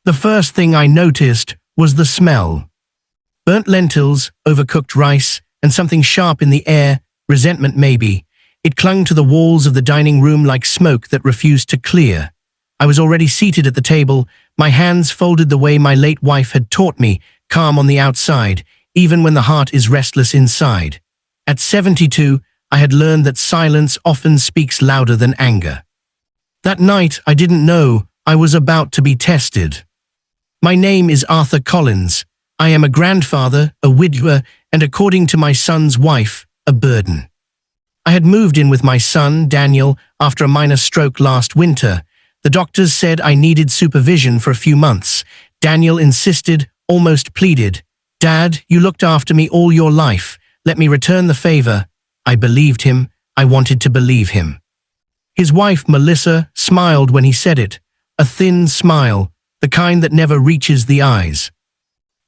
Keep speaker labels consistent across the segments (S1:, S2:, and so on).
S1: The first thing I noticed was the smell. Burnt lentils, overcooked rice, and something sharp in the air, resentment maybe. It clung to the walls of the dining room like smoke that refused to clear. I was already seated at the table, my hands folded the way my late wife had taught me, calm on the outside, even when the heart is restless inside. At 72, I had learned that silence often speaks louder than anger. That night, I didn't know I was about to be tested. My name is Arthur Collins. I am a grandfather, a widower, and according to my son's wife, a burden. I had moved in with my son, Daniel, after a minor stroke last winter. The doctors said I needed supervision for a few months. Daniel insisted, almost pleaded. "Dad, you looked after me all your life. Let me return the favor." I believed him. I wanted to believe him. His wife, Melissa, smiled when he said it. A thin smile, the kind that never reaches the eyes.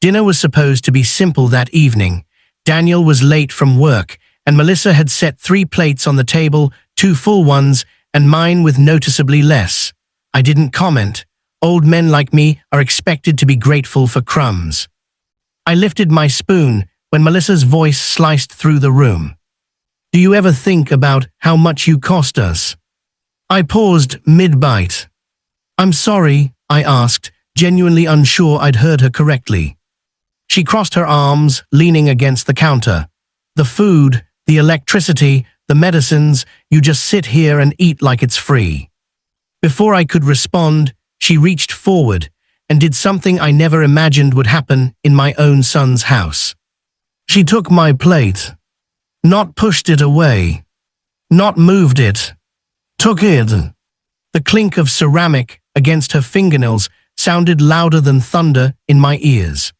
S1: Dinner was supposed to be simple that evening. Daniel was late from work, and Melissa had set 3 plates on the table, 2 full ones, and mine with noticeably less. I didn't comment. Old men like me are expected to be grateful for crumbs. I lifted my spoon when Melissa's voice sliced through the room. "Do you ever think about how much you cost us?" I paused mid-bite. "I'm sorry," I asked, genuinely unsure I'd heard her correctly. She crossed her arms, leaning against the counter. "The food, the electricity, the medicines, you just sit here and eat like it's free." Before I could respond, she reached forward and did something I never imagined would happen in my own son's house. She took my plate. Not pushed it away. Not moved it. Took it. The clink of ceramic against her fingernails sounded louder than thunder in my ears.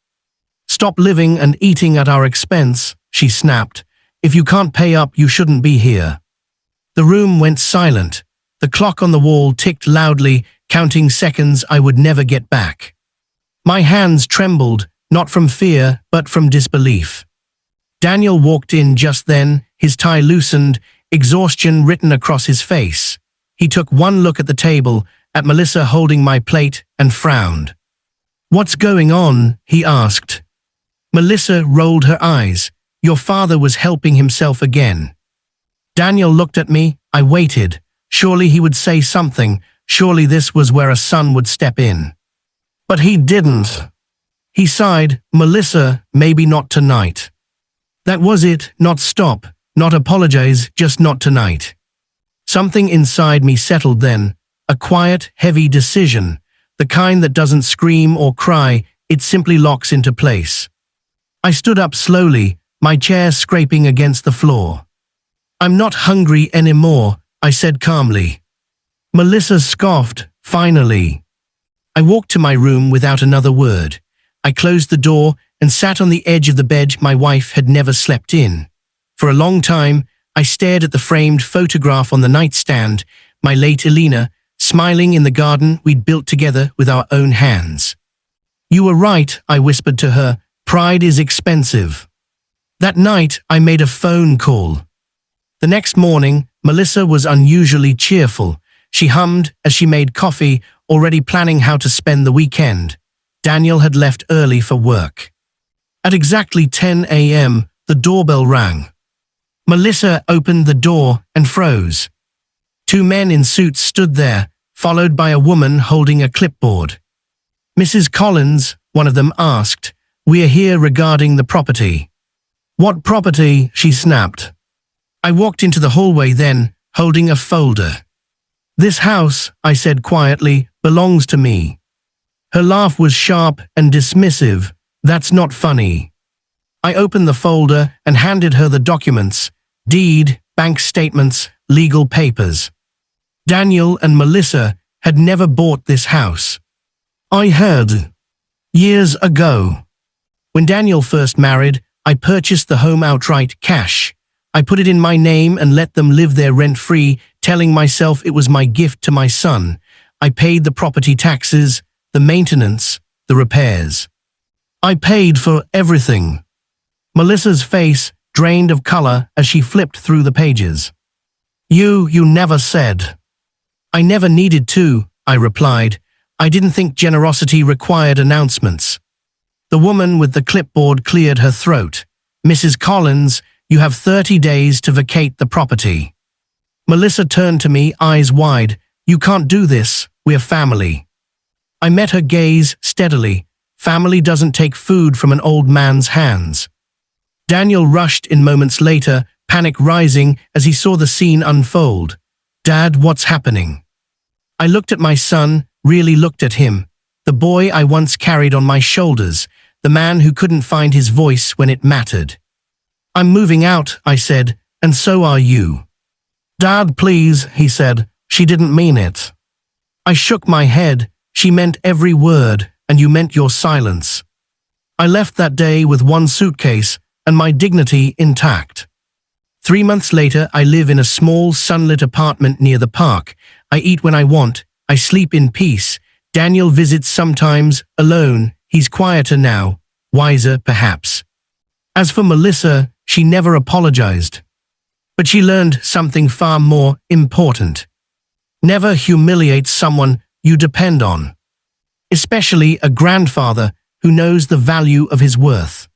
S1: "Stop living and eating at our expense," she snapped. "If you can't pay up, you shouldn't be here." The room went silent. The clock on the wall ticked loudly, counting seconds I would never get back. My hands trembled, not from fear, but from disbelief. Daniel walked in just then, his tie loosened, exhaustion written across his face. He took one look at the table, at Melissa holding my plate, and frowned. "What's going on?" he asked. Melissa rolled her eyes. "Your father was helping himself again." Daniel looked at me. I waited. Surely he would say something. Surely this was where a son would step in. But he didn't. He sighed. "Melissa, maybe not tonight." That was it. Not stop, not apologize, just not tonight. Something inside me settled then. A quiet, heavy decision. The kind that doesn't scream or cry, it simply locks into place. I stood up slowly, my chair scraping against the floor. "I'm not hungry anymore," I said calmly. Melissa scoffed, "Finally." I walked to my room without another word. I closed the door and sat on the edge of the bed my wife had never slept in. For a long time, I stared at the framed photograph on the nightstand, my late Elena, smiling in the garden we'd built together with our own hands. "You were right," I whispered to her. "Pride is expensive." That night, I made a phone call. The next morning, Melissa was unusually cheerful. She hummed as she made coffee, already planning how to spend the weekend. Daniel had left early for work. At exactly 10 a.m., the doorbell rang. Melissa opened the door and froze. 2 men in suits stood there, followed by a woman holding a clipboard. "Mrs. Collins," one of them asked, "we are here regarding the property." "What property?" she snapped. I walked into the hallway then, holding a folder. "This house," I said quietly, "belongs to me." Her laugh was sharp and dismissive. "That's not funny." I opened the folder and handed her the documents: deed, bank statements, legal papers. Daniel and Melissa had never bought this house. I had. Years ago. When Daniel first married, I purchased the home outright, cash. I put it in my name and let them live there rent-free, telling myself it was my gift to my son. I paid the property taxes, the maintenance, the repairs. I paid for everything. Melissa's face drained of color as she flipped through the pages. You never said." "I never needed to," I replied. I didn't think generosity required announcements. The woman with the clipboard cleared her throat. Mrs. Collins, you have 30 days to vacate the property. Melissa turned to me, eyes wide. You can't do this, we're family. I met her gaze steadily. Family doesn't take food from an old man's hands. Daniel rushed in moments later, panic rising as he saw the scene unfold. Dad, what's happening? I looked at my son, really looked at him. The boy I once carried on my shoulders, the man who couldn't find his voice when it mattered. I'm moving out, I said, and so are you. Dad, please, he said. She didn't mean it. I shook my head. She meant every word, and you meant your silence. I left that day with one suitcase and my dignity intact. 3 months later, I live in a small, sunlit apartment near the park. I eat when I want. I sleep in peace. Daniel visits sometimes, alone. He's quieter now, wiser perhaps. As for Melissa, she never apologized. But she learned something far more important. Never humiliate someone you depend on, especially a grandfather who knows the value of his worth.